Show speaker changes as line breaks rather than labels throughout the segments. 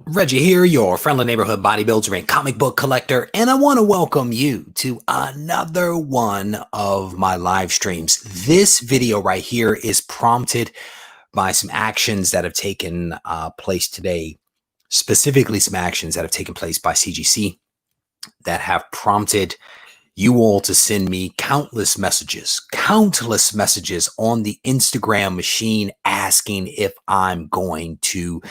Reggie here, your friendly neighborhood bodybuilder and comic book collector, and I want to welcome you to another one of my live streams. This video right here is prompted by some actions that have taken place today, specifically some actions that have taken place by CGC that have prompted you all to send me countless messages on the Instagram machine asking if I'm going to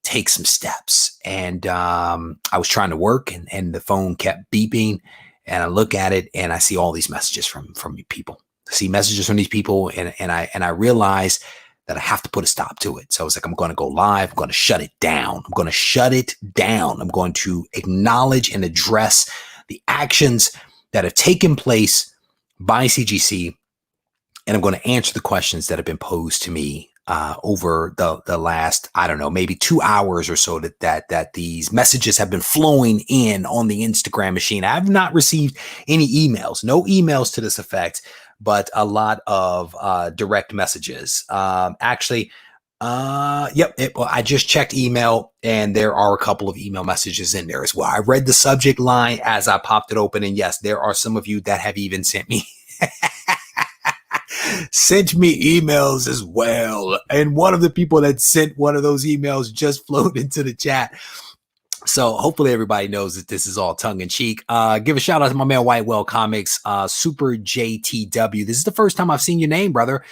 take some steps. And I was trying to work and the phone kept beeping, and I look at it and I see all these messages from people. I see messages from these people, and I realize that I have to put a stop to it. So I was like, I'm going to go live. I'm going to shut it down. I'm going to shut it down. I'm going to acknowledge and address the actions that have taken place by CGC, and I'm going to answer the questions that have been posed to me over the last, I don't know, maybe 2 hours or so that these messages have been flowing in on the Instagram machine. I have not received any emails, no emails to this effect, but a lot of direct messages. Well, I just checked email, and there are a couple of email messages in there as well. I read the subject line as I popped it open, and yes, there are some of you that have even sent me sent me emails as well. And one of the people that sent one of those emails just flowed into the chat. So hopefully everybody knows that this is all tongue in cheek. Give a shout out to my man Whitewell Comics, Super JTW. This is the first time I've seen your name, brother.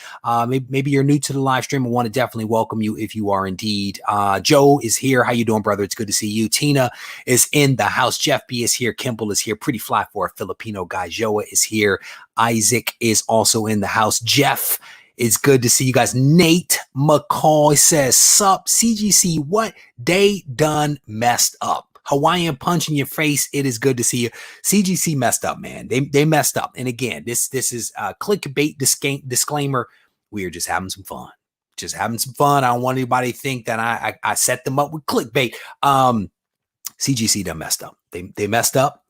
Maybe you're new to the live stream. I want to definitely welcome you if you are indeed. Joe is here. How you doing, brother? It's good to see you. Tina is in the house. Jeff B is here. Kimball is here. Pretty fly for a Filipino guy. Joa is here. Isaac is also in the house. Jeff, it's good to see you guys. Nate McCall says, sup, CGC, what? They done messed up. Hawaiian punch in your face. It is good to see you. CGC messed up, man. They messed up. And again, this is a clickbait disclaimer. We are just having some fun. Just having some fun. I don't want anybody to think that I set them up with clickbait. CGC done messed up. They messed up.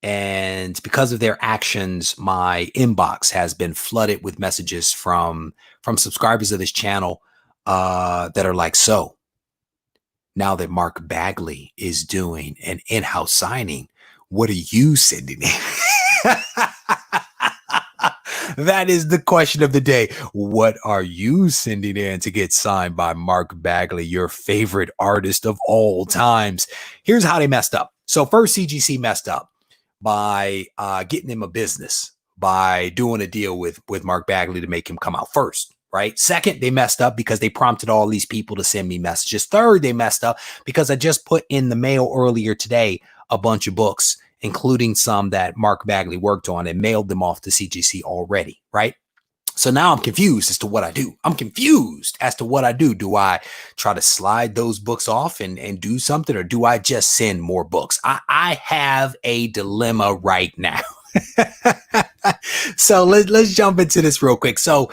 And because of their actions, my inbox has been flooded with messages from subscribers of this channel that are like, so now that Mark Bagley is doing an in-house signing, what are you sending in? That is the question of the day. What are you sending in to get signed by Mark Bagley, your favorite artist of all times? Here's how they messed up. So first, CGC messed up by getting him a business, by doing a deal with Mark Bagley to make him come out first, right? Second, they messed up because they prompted all these people to send me messages. Third, they messed up because I just put in the mail earlier today a bunch of books, including some that Mark Bagley worked on, and mailed them off to CGC already, right? So now I'm confused as to what I do. Do I try to slide those books off and do something, or do I just send more books? I have a dilemma right now. So let's jump into this real quick. So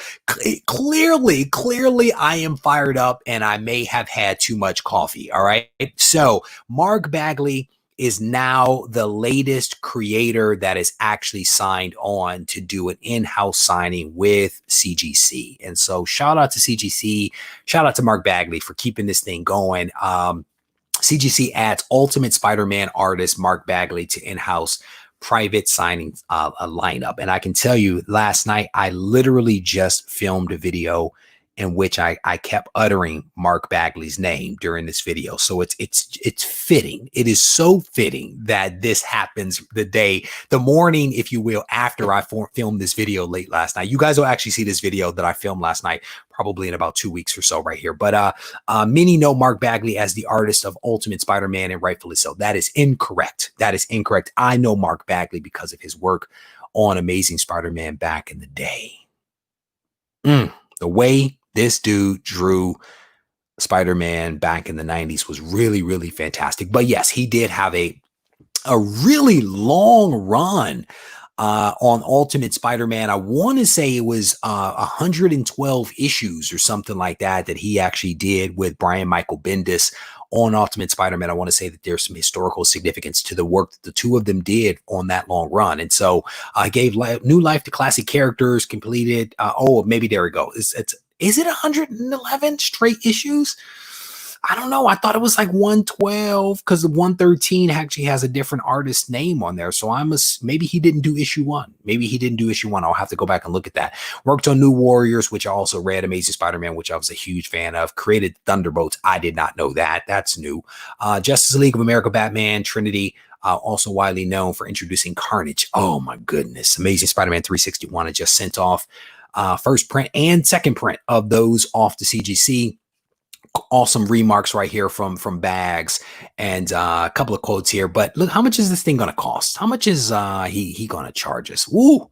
clearly I am fired up, and I may have had too much coffee. All right. So Mark Bagley is now the latest creator that is actually signed on to do an in-house signing with CGC. And so shout out to CGC, shout out to Mark Bagley for keeping this thing going. CGC adds Ultimate Spider-Man artist Mark Bagley to in-house private signing a lineup. And I can tell you, last night, I literally just filmed a video in which I kept uttering Mark Bagley's name during this video. So it's fitting. It is so fitting that this happens the morning, if you will, after I filmed this video late last night. You guys will actually see this video that I filmed last night, probably in about 2 weeks or so right here. But many know Mark Bagley as the artist of Ultimate Spider-Man, and rightfully so. That is incorrect. That is incorrect. I know Mark Bagley because of his work on Amazing Spider-Man back in the day. The way this dude drew Spider-Man back in the 90s was really, really fantastic. But yes, he did have a really long run on Ultimate Spider-Man. I want to say it was 112 issues or something like that he actually did with Brian Michael Bendis on Ultimate Spider-Man. I want to say that there's some historical significance to the work that the two of them did on that long run. And so I gave new life to classic characters, completed. Maybe there we go. Is it 111 straight issues? I don't know. I thought it was like 112 because the 113 actually has a different artist name on there. So maybe he didn't do issue one. Maybe he didn't do issue one. I'll have to go back and look at that. Worked on New Warriors, which I also read. Amazing Spider-Man, which I was a huge fan of. Created Thunderbolts. I did not know that. That's new. Justice League of America, Batman, Trinity. Also widely known for introducing Carnage. Oh my goodness. Amazing Spider-Man 361. I just sent off first print and second print of those off to CGC. Awesome remarks right here from Bags, and a couple of quotes here. But look, how much is this thing going to cost? How much is he going to charge us? Woo!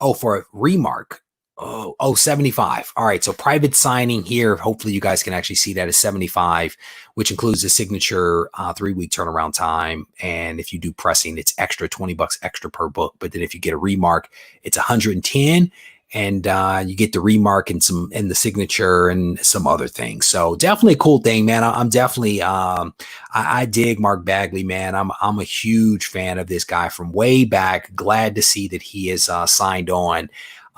Oh, for a remark. Oh, 75. All right. So private signing here. Hopefully you guys can actually see that is 75, which includes the signature, 3-week turnaround time. And if you do pressing, it's extra $20 extra per book. But then if you get a remark, it's 110. And you get the remark and the signature and some other things. So definitely a cool thing, man. I'm definitely I dig Mark Bagley, man. I'm a huge fan of this guy from way back. Glad to see that he is signed on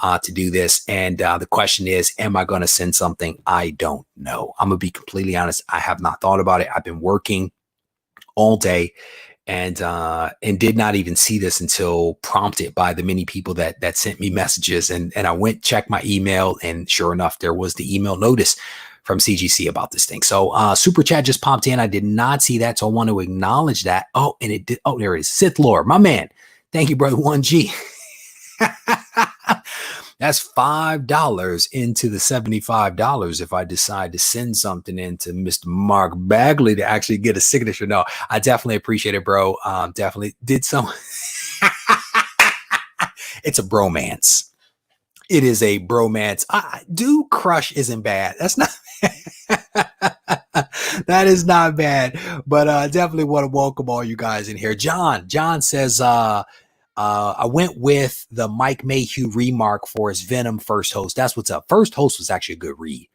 to do this. And the question is, am I going to send something? I don't know. I'm gonna be completely honest. I have not thought about it. I've been working all day. And did not even see this until prompted by the many people that sent me messages. And I went, checked my email, and sure enough, there was the email notice from CGC about this thing. So Super Chat just popped in. I did not see that, so I want to acknowledge that. Oh, and it did. Oh, there it is. Sith Lord, my man. Thank you, brother 1G. That's $5 into the $75 if I decide to send something into Mr. Mark Bagley to actually get a signature. No, I definitely appreciate it, bro. Definitely did some. It's a bromance. It is a bromance. Dude, Crush isn't bad. That's not. That is not bad. But definitely want to welcome all you guys in here. John says, I went with the Mike Mayhew remark for his Venom first host. That's what's up. First host was actually a good read.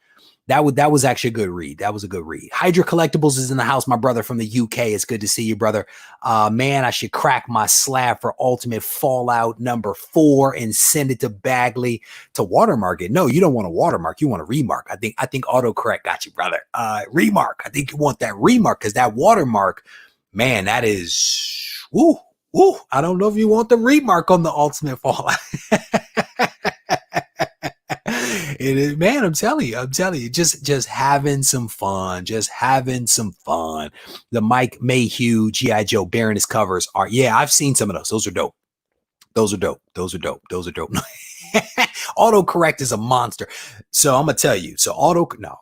That was actually a good read. That was a good read. Hydra Collectibles is in the house, my brother from the UK. It's good to see you, brother. Man, I should crack my slab for Ultimate Fallout #4 and send it to Bagley to watermark it. No, you don't want a watermark. You want a remark. I think autocorrect got you, brother. Remark. I think you want that remark because that watermark, man, that is woo. Ooh, I don't know if you want the remark on the Ultimate Fallout. It is, man, I'm telling you, just having some fun, The Mike Mayhew, G.I. Joe Baroness covers are, yeah, I've seen some of those. Those are dope. Autocorrect is a monster. So I'm going to tell you, no.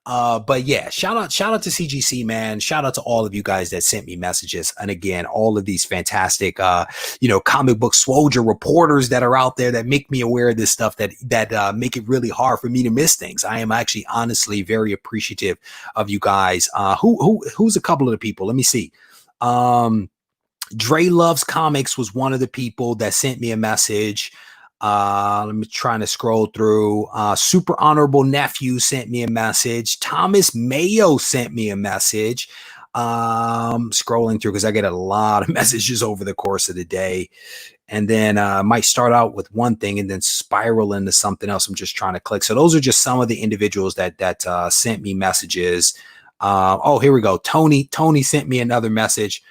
But yeah, shout out to CGC, man. Shout out to all of you guys that sent me messages. And again, all of these fantastic, comic book soldier reporters that are out there that make me aware of this stuff that make it really hard for me to miss things. I am actually honestly very appreciative of you guys. Who's a couple of the people? Let me see. Dre Loves Comics was one of the people that sent me a message. Let me try to scroll through. Super Honorable Nephew sent me a message. Thomas Mayo sent me a message. Scrolling through because I get a lot of messages over the course of the day. And then might start out with one thing and then spiral into something else. I'm just trying to click. So those are just some of the individuals that sent me messages. Oh, here we go. Tony sent me another message.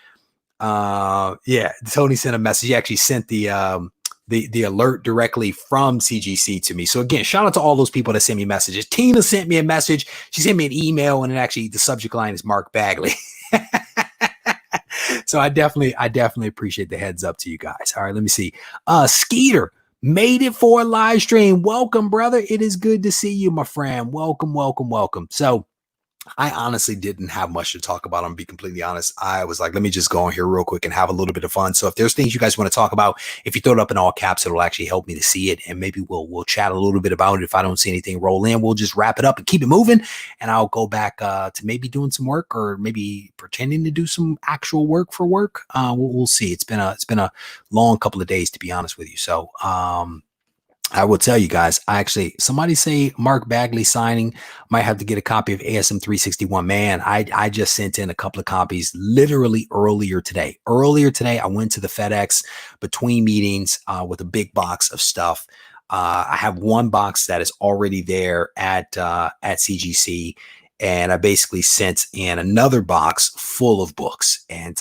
Yeah, Tony sent a message. He actually sent the alert directly from CGC to me. So again, shout out to all those people that sent me messages. Tina sent me a message. She sent me an email, and actually the subject line is Mark Bagley. So I definitely appreciate the heads up to you guys. All right, let me see. Skeeter made it for a live stream. Welcome, brother. It is good to see you, my friend. Welcome. So I honestly didn't have much to talk about. I'm gonna be completely honest. I was like, let me just go on here real quick and have a little bit of fun. So if there's things you guys want to talk about, if you throw it up in all caps, it'll actually help me to see it. And maybe we'll chat a little bit about it. If I don't see anything roll in, we'll just wrap it up and keep it moving. And I'll go back to maybe doing some work or maybe pretending to do some actual work for work. We'll see. It's been a long couple of days, to be honest with you. So I will tell you guys, somebody say Mark Bagley signing, might have to get a copy of ASM 361. Man, I just sent in a couple of copies literally earlier today. I went to the FedEx between meetings with a big box of stuff. I have one box that is already there at CGC. and I basically sent in another box full of books. And,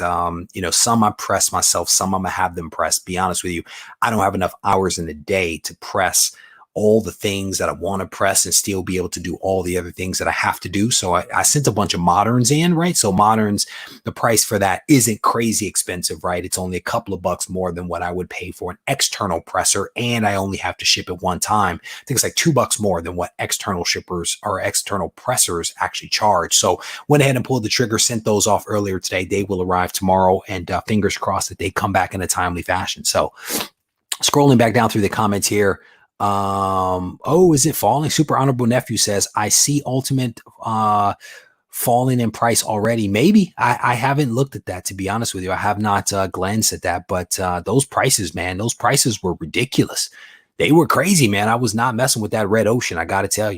you know, some I press myself, some I'm gonna have them press. Be honest with you, I don't have enough hours in the day to press all the things that I want to press and still be able to do all the other things that I have to do. So I sent a bunch of moderns in, right? So moderns, the price for that isn't crazy expensive, right? It's only a couple of bucks more than what I would pay for an external presser. And I only have to ship it one time. I think it's like $2 more than what external shippers or external pressers actually charge. So went ahead and pulled the trigger, sent those off earlier today. They will arrive tomorrow, and fingers crossed that they come back in a timely fashion. So scrolling back down through the comments here. Oh, is it falling? Super Honorable Nephew says, I see Ultimate falling in price already. Maybe. I haven't looked at that, to be honest with you. I have not glanced at that, but those prices, man, those prices were ridiculous. They were crazy, man. I was not messing with that red ocean. I got to tell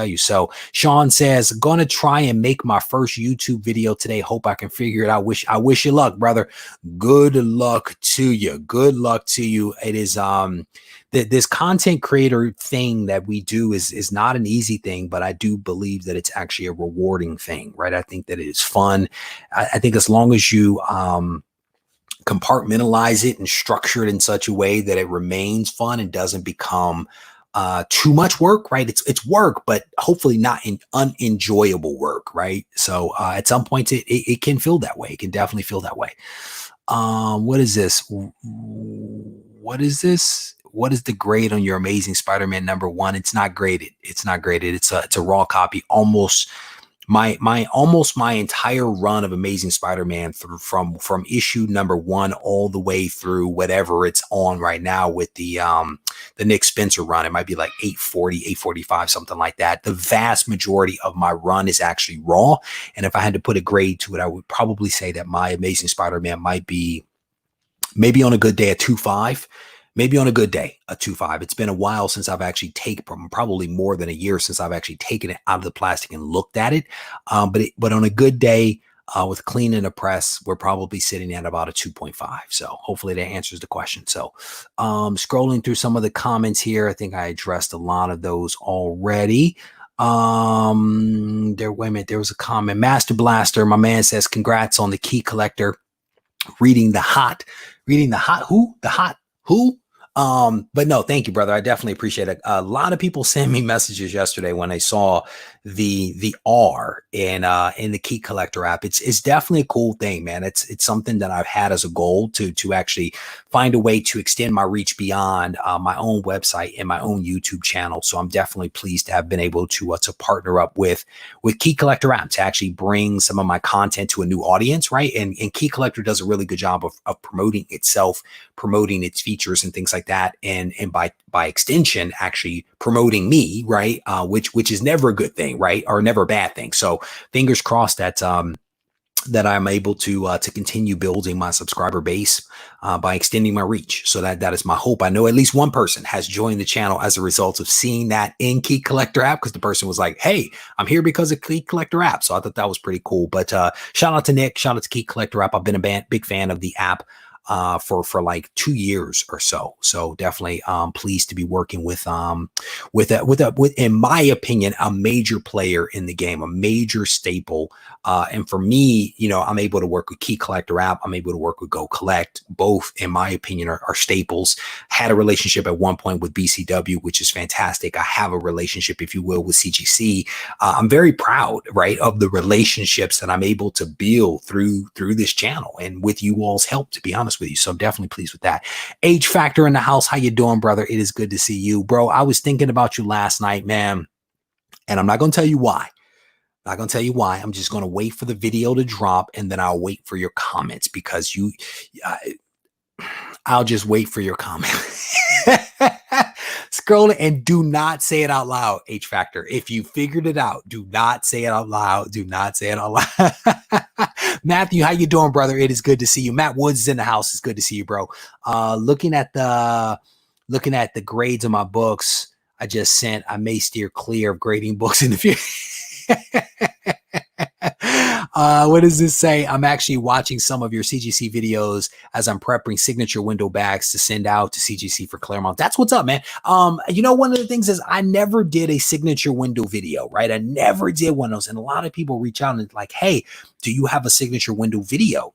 you. So Sean says, gonna try and make my first YouTube video today. Hope I can figure it out. I wish you luck, brother. Good luck to you. Good luck to you. It is, this content creator thing that we do is not an easy thing, but I do believe that it's actually a rewarding thing, right? I think that it is fun. I think as long as you, compartmentalize it and structure it in such a way that it remains fun and doesn't become too much work, right? It's work, but hopefully not unenjoyable work, right? So at some points it can feel that way. It can definitely feel that way. What is this? What is this? What is the grade on your Amazing Spider-Man #1? It's not graded. It's not graded. It's a raw copy. Almost my entire run of Amazing Spider-Man from issue #1 all the way through whatever it's on right now with the Nick Spencer run. It might be like 840, 845, something like that. The vast majority of my run is actually raw. And if I had to put a grade to it, I would probably say that my Amazing Spider-Man might be maybe on a good day a 2.5. Maybe on a good day, a 2.5. It's been a while since I've actually probably more than a year since I've actually taken it out of the plastic and looked at it. But on a good day, with cleaning a press, we're probably sitting at about a 2.5. So hopefully that answers the question. So scrolling through some of the comments here, I think I addressed a lot of those already. Wait a minute, there was a comment. Master Blaster, my man says, congrats on the key collector. Reading the hot who? But no, thank you, brother. I definitely appreciate it. A lot of people sent me messages yesterday when they saw the R in the Key Collector app. It's definitely a cool thing, man. It's something that I've had as a goal to actually find a way to extend my reach beyond my own website and my own YouTube channel. So I'm definitely pleased to have been able to partner up with Key Collector app to actually bring some of my content to a new audience, right? And Key Collector does a really good job of promoting itself, promoting its features and things like that, and by extension actually promoting me, right? Which is never a good thing, right? Or never a bad thing. So fingers crossed that that I'm able to continue building my subscriber base by extending my reach. So that is my hope. I know at least one person has joined the channel as a result of seeing that in Key Collector app, because the person was like, hey, I'm here because of Key Collector app. So I thought that was pretty cool. But shout out to Nick, shout out to Key Collector app. I've been a big fan of the app for like 2 years or so. So definitely pleased to be working with in my opinion, a major player in the game, a major staple. And for me, you know, I'm able to work with Key Collector app. I'm able to work with Go Collect. Both, in my opinion, are staples. Had a relationship at one point with BCW, which is fantastic. I have a relationship, if you will, with CGC. I'm very proud, right, of the relationships that I'm able to build through this channel and with you all's help, to be honest with you. So I'm definitely pleased with that. H Factor in the house. How you doing, brother? It is good to see you, bro. I was thinking about you last night, man, and I'm not going to tell you why. Not going to tell you why. I'm just going to wait for the video to drop, and then I'll wait for your comments, because I'll just wait for your comment. Scroll it and do not say it out loud, H Factor. If you figured it out, do not say it out loud. Do not say it out loud. Matthew, how you doing, brother? It is good to see you. Matt Woods is in the house. It's good to see you, bro. Looking at the grades of my books I just sent, I may steer clear of grading books in the future. What does this say? I'm actually watching some of your CGC videos as I'm prepping signature window bags to send out to CGC for Claremont. That's what's up, man. You know, one of the things is I never did a signature window video, right? I never did one of those. And a lot of people reach out and like, hey, do you have a signature window video?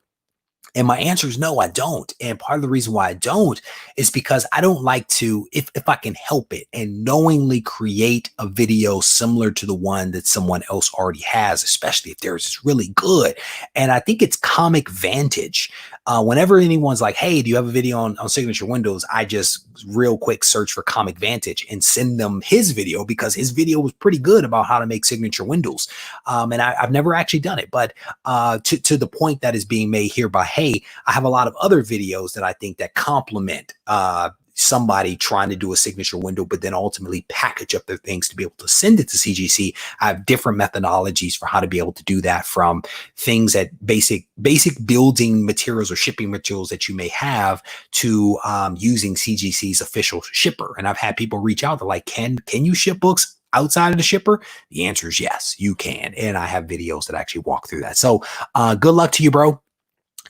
And my answer is no, I don't. And part of the reason why I don't is because I don't like to, if I can help it, and knowingly create a video similar to the one that someone else already has, especially if theirs is really good. And I think it's comic vantage. Whenever anyone's like, hey, do you have a video on signature windows? I just real quick search for comic vantage and send them his video because his video was pretty good about how to make signature windows. And I've never actually done it, but to the point that is being made here by, hey, I have a lot of other videos that I think that complement somebody trying to do a signature window, but then ultimately package up their things to be able to send it to CGC. I have different methodologies for how to be able to do that, from things that basic building materials or shipping materials that you may have to using CGC's official shipper. And I've had people reach out, they're like, can you ship books outside of the shipper? The answer is yes, you can. And I have videos that actually walk through that. So good luck to you, bro.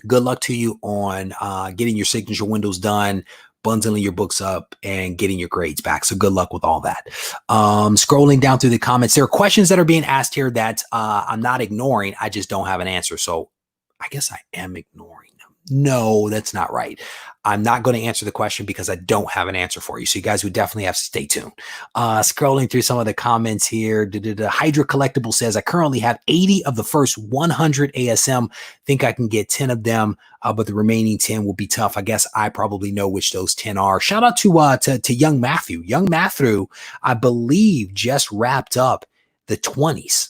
Good luck to you on getting your signature windows done, bundling your books up, and getting your grades back. So good luck with all that. Scrolling down through the comments, there are questions that are being asked here that I'm not ignoring. I just don't have an answer. So I guess I am ignoring them. No, that's not right. I'm not going to answer the question because I don't have an answer for you. So you guys would definitely have to stay tuned. Scrolling through some of the comments here. Hydra Collectible says, I currently have 80 of the first 100 ASM. Think I can get 10 of them, but the remaining 10 will be tough. I guess I probably know which those 10 are. Shout out to Young Matthew. Young Matthew, I believe, just wrapped up the 20s.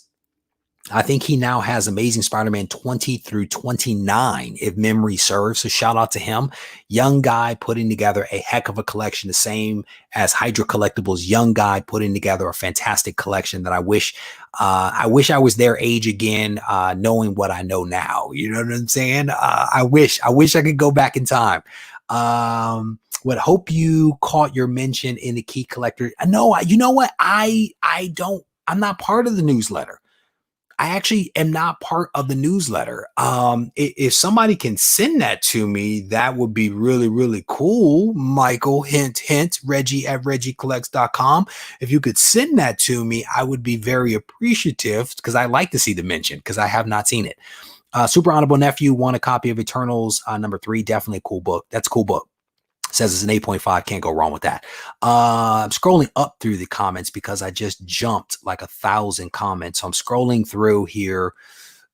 I think he now has Amazing Spider-Man 20 through 29, if memory serves. So shout out to him. Young guy putting together a heck of a collection, the same as Hydra Collectibles. Young guy putting together a fantastic collection that I wish I was their age again, knowing what I know now. You know what I'm saying? I wish I could go back in time. Would hope you caught your mention in the Key Collector. No, you know what? I'm not part of the newsletter. I actually am not part of the newsletter. If somebody can send that to me, that would be really, really cool. Michael, hint, Regie at regiecollects.com. If you could send that to me, I would be very appreciative because I like to see the mention because I have not seen it. Super Honorable Nephew won a copy of Eternals #3. Definitely a cool book. That's a cool book. Says it's an 8.5. Can't go wrong with that. I'm scrolling up through the comments because I just jumped like 1,000 comments. So I'm scrolling through here.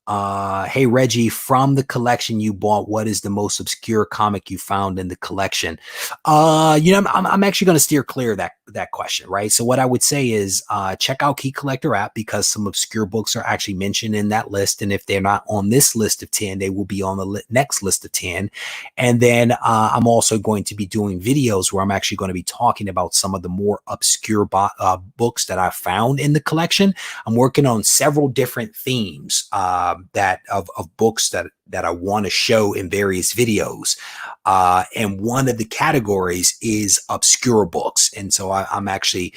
Hey, Reggie, from the collection you bought, what is the most obscure comic you found in the collection? I'm actually going to steer clear of that question, right? So what I would say is check out Key Collector app because some obscure books are actually mentioned in that list. And if they're not on this list of 10, they will be on the next list of 10. And then I'm also going to be doing videos where I'm actually going to be talking about some of the more obscure books that I found in the collection. I'm working on several different themes that of books that I want to show in various videos. And one of the categories is obscure books. And so I'm actually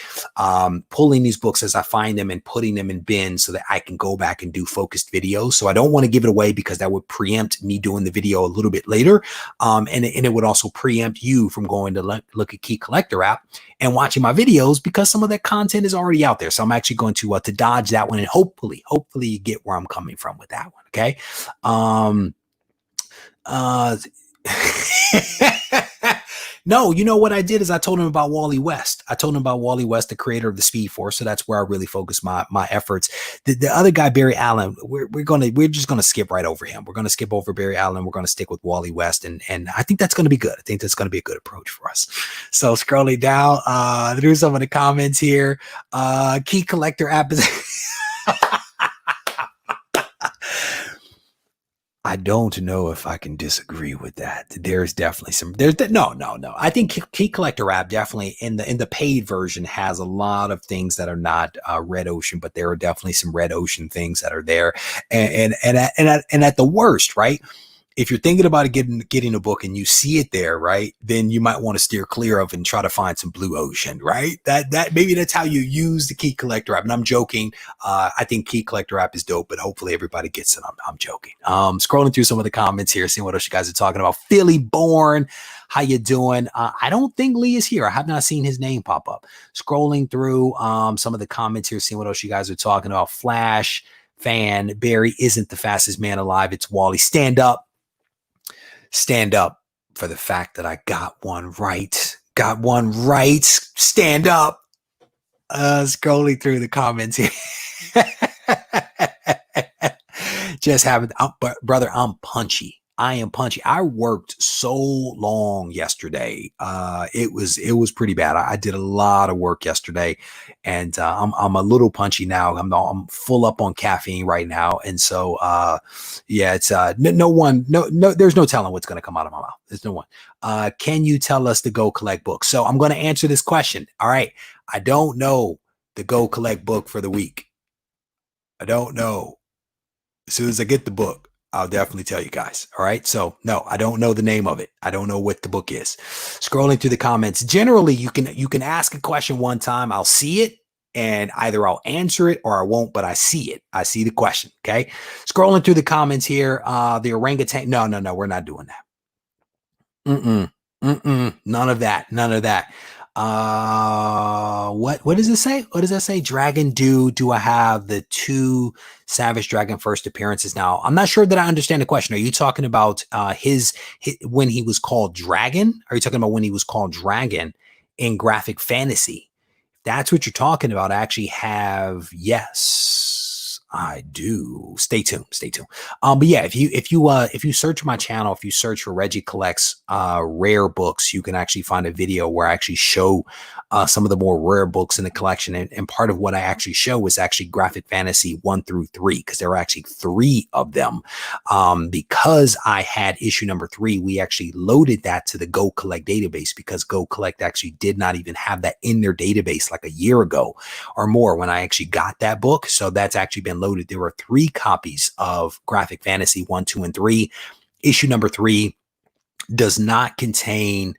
pulling these books as I find them and putting them in bins so that I can go back and do focused videos. So I don't want to give it away because that would preempt me doing the video a little bit later. And it would also preempt you from going to look at Key Collector app and watching my videos because some of that content is already out there. So I'm actually going to dodge that one and hopefully you get where I'm coming from with that one. Okay. No, you know what I did is I told him about Wally West. I told him about Wally West, the creator of the Speed Force. So that's where I really focus my efforts. The other guy, Barry Allen, we're just gonna skip right over him. We're gonna skip over Barry Allen. We're gonna stick with Wally West, and I think that's gonna be good. I think that's gonna be a good approach for us. So scrolling down through some of the comments here, Key Collector app is. I don't know if I can disagree with that. There's definitely no. I think Key Collector app definitely in the paid version has a lot of things that are not Red Ocean, but there are definitely some Red Ocean things that are there. And at the worst, right? if you're thinking about getting a book and you see it there, right, then you might want to steer clear of and try to find some blue ocean, right? That maybe that's how you use the Key Collector app. And I'm joking. I think Key Collector app is dope, but hopefully everybody gets it. I'm joking. Scrolling through some of the comments here, seeing what else you guys are talking about. Philly Born, how you doing? I don't think Lee is here. I have not seen his name pop up. Scrolling through some of the comments here, seeing what else you guys are talking about. Flash fan, Barry isn't the fastest man alive. It's Wally. Stand up. Stand up for the fact that I got one right. Got one right. Stand up. Scrolling through the comments here. Just having, brother, I'm punchy. I am punchy. I worked so long yesterday. It was pretty bad. I did a lot of work yesterday, and I'm a little punchy now. I'm full up on caffeine right now, and so yeah, it's no. There's no telling what's going to come out of my mouth. There's no one. Can you tell us to go collect books? So I'm going to answer this question. All right, I don't know the go collect book for the week. I don't know. As soon as I get the book, I'll definitely tell you guys. All right. So no, I don't know the name of it. I don't know what the book is. Scrolling through the comments. Generally, you can ask a question one time. I'll see it and either I'll answer it or I won't, but I see it. I see the question. Okay. Scrolling through the comments here. The orangutan. No, we're not doing that. None of that. None of that. What does it say? What does that say? Dragon do I have the 2 Savage Dragon first appearances? Now, I'm not sure that I understand the question. Are you talking about his when he was called Dragon? Are you talking about when he was called Dragon in graphic fantasy? That's what you're talking about. I actually have, yes, I do. Stay tuned. Stay tuned. But yeah, if you search my channel, if you search for Regie Collects rare books, you can actually find a video where I actually show some of the more rare books in the collection. And part of what I actually show is actually graphic fantasy 1 through 3, because there are actually 3 of them. Because I had issue number 3, we actually loaded that to the Go Collect database, because Go Collect actually did not even have that in their database like a year ago or more when I actually got that book. So that's actually been loaded. There were 3 copies of graphic fantasy 1, 2, and 3. Issue number 3 does not contain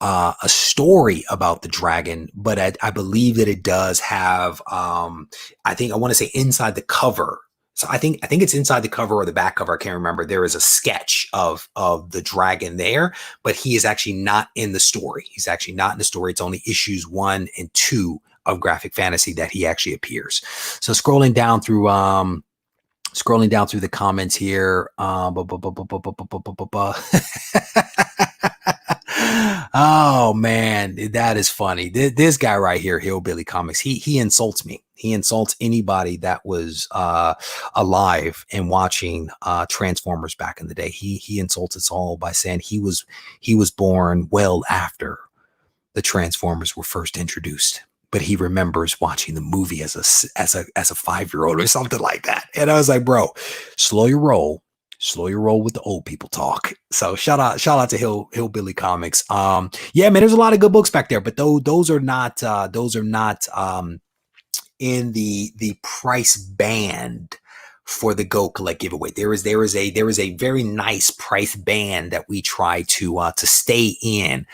a story about the dragon, but I believe that it does have, I want to say inside the cover. So I think it's inside the cover or the back cover. I can't remember. There is a sketch of the dragon there, but he is actually not in the story. He's actually not in the story. It's only issues 1 and 2 of graphic fantasy that he actually appears. So scrolling down through the comments here. Oh man, that is funny. This guy right here, Hillbilly Comics, he insults me. He insults anybody that was alive and watching Transformers back in the day. He insults us all by saying he was born well after the Transformers were first introduced, but he remembers watching the movie as a 5-year-old or something like that. And I was like, bro, slow your roll with the old people talk. So shout out to Hillbilly Comics. Yeah, man, there's a lot of good books back there, but those are not in the price band for the Go Collect giveaway. There is a very nice price band that we try to stay in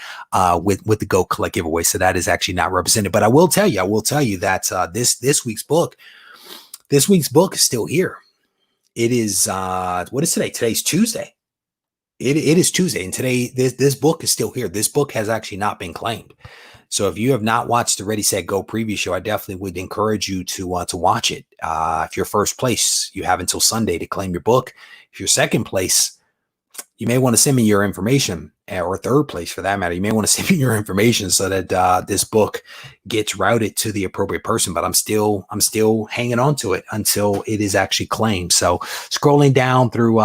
with the Go Collect giveaway. So that is actually not represented. But I will tell you that this week's book is still here. It is what is today? Today's Tuesday. It is Tuesday, and today this book is still here. This book has actually not been claimed. So if you have not watched the Ready Set Go preview show, I definitely would encourage you to watch it. If you're first place, you have until Sunday to claim your book. If you're second place, you may want to send me your information, or third place for that matter. You may want to send me your information so that this book gets routed to the appropriate person. But I'm still hanging on to it until it is actually claimed. So scrolling down through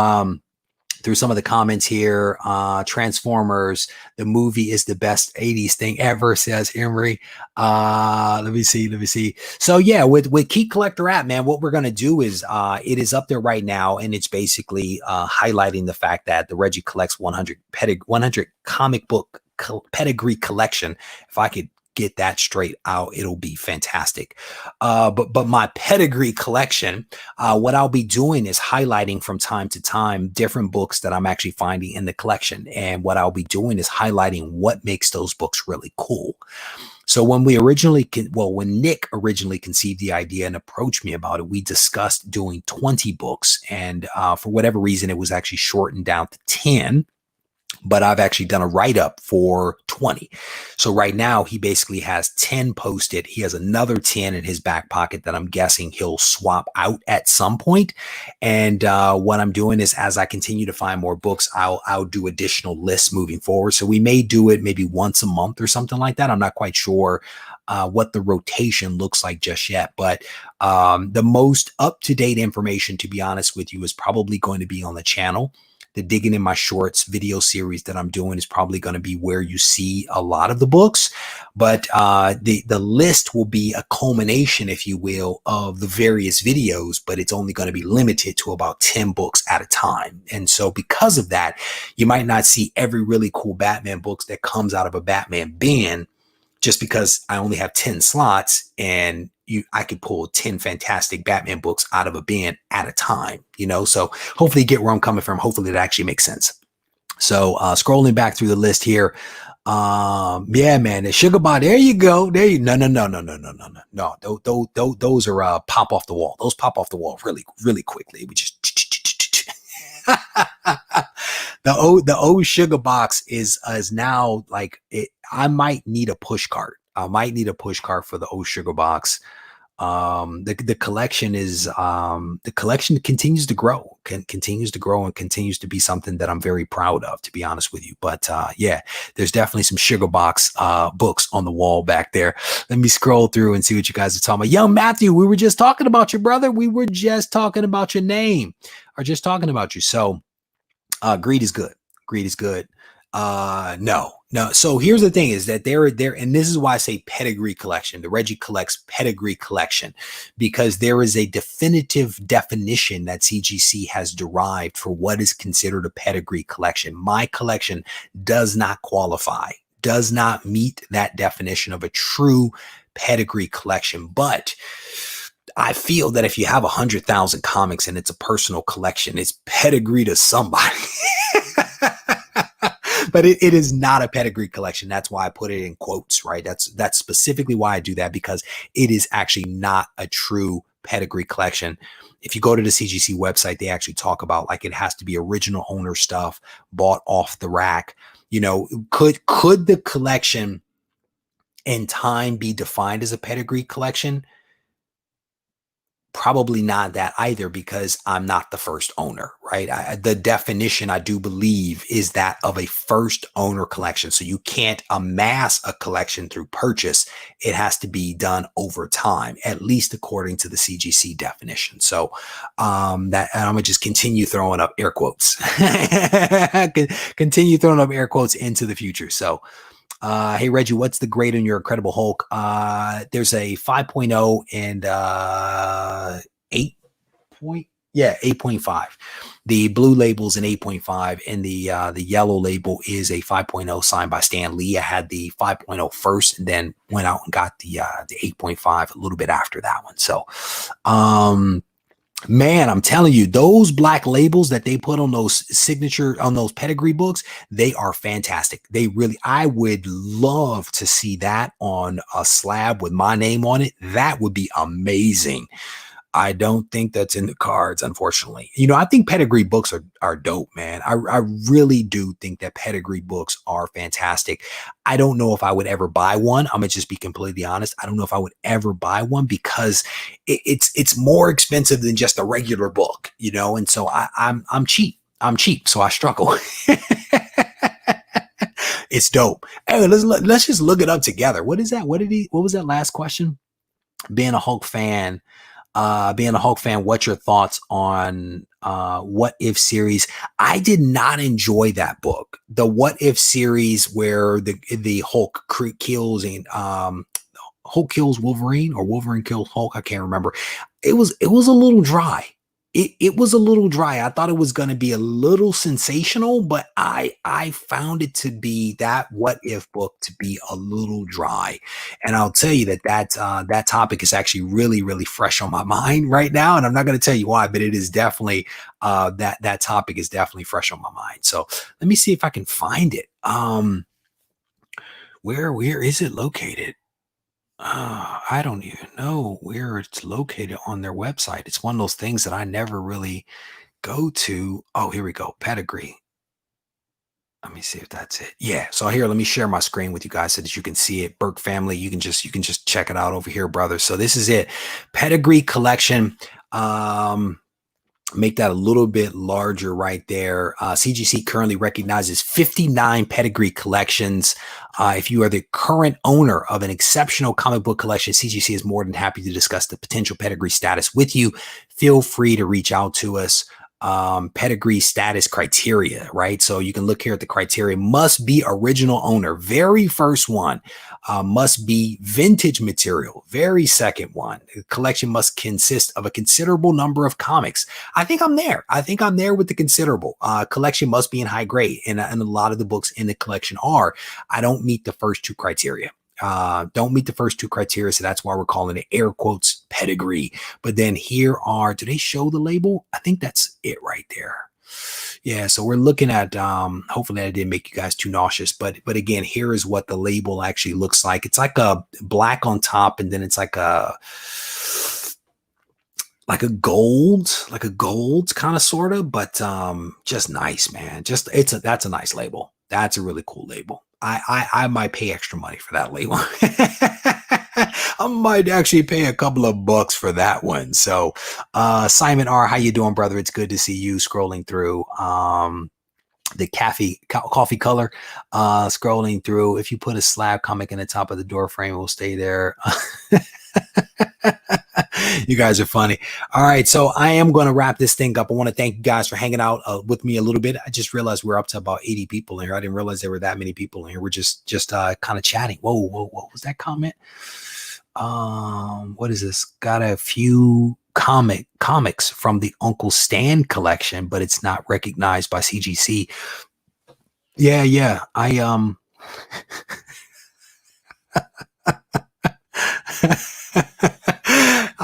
some of the comments here, Transformers, the movie is the best 80s thing ever, says Emery. Let me see. So yeah, with Key Collector app, man, what we're going to do is, it is up there right now, and it's basically highlighting the fact that the Regie Collects 100 comic book pedigree collection. If I could get that straight out, it'll be fantastic. But my pedigree collection, what I'll be doing is highlighting from time to time different books that I'm actually finding in the collection. And what I'll be doing is highlighting what makes those books really cool. So when when Nick originally conceived the idea and approached me about it, we discussed doing 20 books. And for whatever reason, it was actually shortened down to 10. But I've actually done a write-up for 20. So right now he basically has 10 posted. He has another 10 in his back pocket that I'm guessing he'll swap out at some point. And what I'm doing is, as I continue to find more books, I'll do additional lists moving forward. So we may do it maybe once a month or something like that. I'm not quite sure what the rotation looks like just yet, but the most up-to-date information, to be honest with you, is probably going to be on the channel. The Digging in My Shorts video series that I'm doing is probably going to be where you see a lot of the books, but the list will be a culmination, if you will, of the various videos, but it's only going to be limited to about 10 books at a time. And so because of that, you might not see every really cool Batman books that comes out of a Batman bin, just because I only have 10 slots and I could pull 10 fantastic Batman books out of a bin at a time, you know? So hopefully you get where I'm coming from. Hopefully that actually makes sense. So scrolling back through the list here. Yeah, man, the sugar bar. There you go. There you no. Those are pop off the wall. Those pop off the wall really, really quickly. We just the old sugar box is now like it. I might need a push cart. I might need a push cart for the old sugar box. The collection is the collection continues to grow, and continues to be something that I'm very proud of, to be honest with you. But yeah, there's definitely some sugar box books on the wall back there. Let me scroll through and see what you guys are talking about. Young Matthew, we were just talking about you, brother. We were just talking about your name, or just talking about you. So greed is good. Greed is good. No. So here's the thing, is that there, and this is why I say pedigree collection. The Regie collects pedigree collection, because there is a definitive definition that CGC has derived for what is considered a pedigree collection. My collection does not qualify, does not meet that definition of a true pedigree collection. But I feel that if you have 100,000 comics and it's a personal collection, it's pedigree to somebody. But it is not a pedigree collection. That's why I put it in quotes, right? That's specifically why I do that, because it is actually not a true pedigree collection. If you go to the CGC website, they actually talk about, like, it has to be original owner stuff, bought off the rack. You know, could the collection in time be defined as a pedigree collection? Probably not that either, because I'm not the first owner, right? The definition, I do believe, is that of a first owner collection. So you can't amass a collection through purchase. It has to be done over time, at least according to the CGC definition. So that, and I'm gonna just continue throwing up air quotes, continue throwing up air quotes into the future. So hey, Reggie, what's the grade on your Incredible Hulk? There's a 5.0 and 8.5. The blue label's an 8.5, and the yellow label is a 5.0 signed by Stan Lee. I had the 5.0 first, and then went out and got the 8.5 a little bit after that one. So man, I'm telling you, those black labels that they put on those pedigree books, they are fantastic. They really, I would love to see that on a slab with my name on it. That would be amazing. I don't think that's in the cards, unfortunately. You know, I think pedigree books are dope, man. I really do think that pedigree books are fantastic. I don't know if I would ever buy one. I'm gonna just be completely honest. I don't know if I would ever buy one, because it's more expensive than just a regular book, you know. And so I'm cheap. I'm cheap, so I struggle. It's dope. Hey, let's just look it up together. What is that? What was that last question? Being a Hulk fan. What's your thoughts on What If series? I did not enjoy that book. The What If series, where the Hulk kills and Hulk kills Wolverine, or Wolverine kills Hulk. I can't remember. It was a little dry. it was a little dry. I thought it was going to be a little sensational, but I found it to be that what if book to be a little dry. And I'll tell you that topic is actually really fresh on my mind right now. And I'm not going to tell you why, but it is definitely that topic is definitely fresh on my mind. So let me see if I can find it. Where is it located? I don't even know where it's located on their website. It's one of those things that I never really go to. Oh, here we go. Pedigree. Let me see if that's it. Yeah. So here, let me share my screen with you guys so that you can see it. Burke family, you can just check it out over here, brother. So this is it. Pedigree collection. Make that a little bit larger right there. CGC currently recognizes 59 pedigree collections. If you are the current owner of an exceptional comic book collection, CGC is more than happy to discuss the potential pedigree status with you. Feel free to reach out to us. Pedigree status criteria, right? So you can look here at the criteria. Must be original owner. Very first one. Must be vintage material. Very second one. The collection must consist of a considerable number of comics. I think I'm there. I think I'm there with the considerable. Collection must be in high grade. And a lot of the books in the collection are. I don't meet the first two criteria. Don't meet the first two criteria. So that's why we're calling it air quotes pedigree. But then here are, do they show the label? I think that's it right there. Yeah, so we're looking at, hopefully that didn't make you guys too nauseous, but again, here is what the label actually looks like. It's like a black on top, and then it's like a gold kind of sort of, but just nice, man. Just that's a nice label. That's a really cool label. I might pay extra money for that label. I might actually pay a couple of bucks for that one. So Simon R, how you doing, brother? It's good to see you. Scrolling through the coffee color, scrolling through. If you put a slab comic in the top of the door frame, it will stay there. You guys are funny. All right, so I am going to wrap this thing up. I want to thank you guys for hanging out with me a little bit. I just realized we're up to about 80 people in here. I didn't realize there were that many people in here. We're just kind of chatting. Whoa, what was that comment? What is this? Got a few comics from the Uncle Stan collection, but it's not recognized by CGC. Yeah.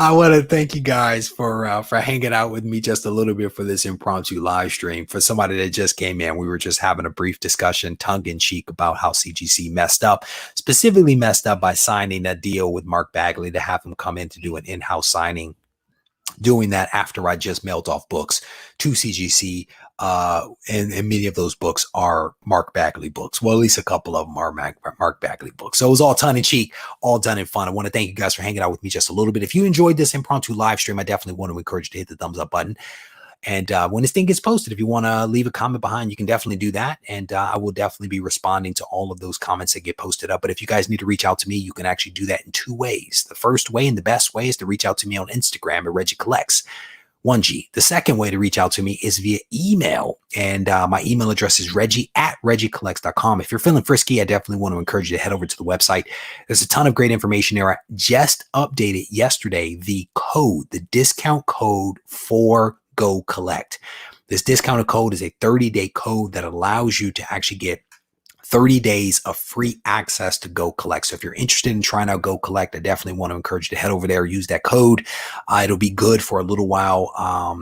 I want to thank you guys for hanging out with me just a little bit for this impromptu live stream. For somebody that just came in, we were just having a brief discussion, tongue-in-cheek, about how CGC messed up, specifically messed up by signing that deal with Mark Bagley to have him come in to do an in-house signing. Doing that after I just mailed off books to CGC, and many of those books are Mark Bagley books. Well, at least a couple of them are Mark Bagley books. So it was all tongue in cheek, all done in fun. I want to thank you guys for hanging out with me just a little bit. If you enjoyed this impromptu live stream, I definitely want to encourage you to hit the thumbs up button. And when this thing gets posted, if you want to leave a comment behind, you can definitely do that. And I will definitely be responding to all of those comments that get posted up. But if you guys need to reach out to me, you can actually do that in two ways. The first way and the best way is to reach out to me on Instagram at Regie Collects. 1G. The second way to reach out to me is via email. And my email address is reggie@regiecollects.com. If you're feeling frisky, I definitely want to encourage you to head over to the website. There's a ton of great information there. I just updated yesterday the discount code for Go Collect. This discounted code is a 30-day code that allows you to actually get 30 days of free access to Go Collect. So if you're interested in trying out Go Collect, I definitely want to encourage you to head over there, use that code. It'll be good for a little while,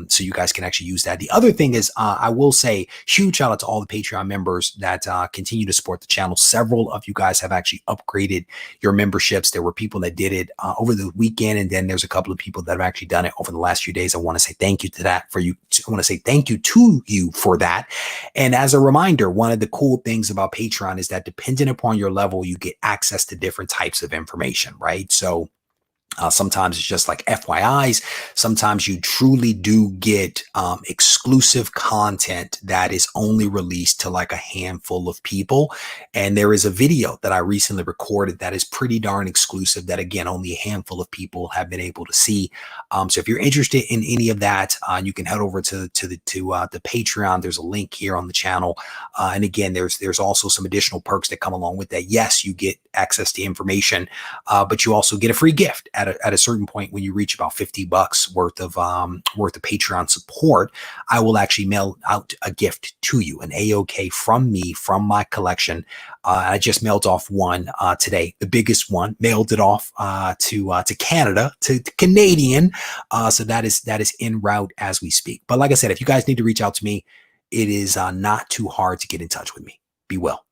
so you guys can actually use that. The other thing is, I will say huge shout out to all the Patreon members that continue to support the channel. Several of you guys have actually upgraded your memberships. There were people that did it over the weekend, and then there's a couple of people that have actually done it over the last few days. I want to say thank you to that for you. I want to say thank you to you for that. And as a reminder, one of the cool things about Patreon is that depending upon your level, you get access to different types of information, right? So sometimes it's just like FYIs. Sometimes you truly do get exclusive content that is only released to like a handful of people. And there is a video that I recently recorded that is pretty darn exclusive that, again, only a handful of people have been able to see. So if you're interested in any of that, you can head over to the Patreon. There's a link here on the channel. And again, there's also some additional perks that come along with that. Yes, you get access to information, but you also get a free gift at a certain point, when you reach about $50 worth of Patreon support, I will actually mail out a gift to you, an AOK from me, from my collection. I just mailed off one today, the biggest one. Mailed it off to Canada, to Canadian. So that is en route as we speak. But like I said, if you guys need to reach out to me, it is not too hard to get in touch with me. Be well.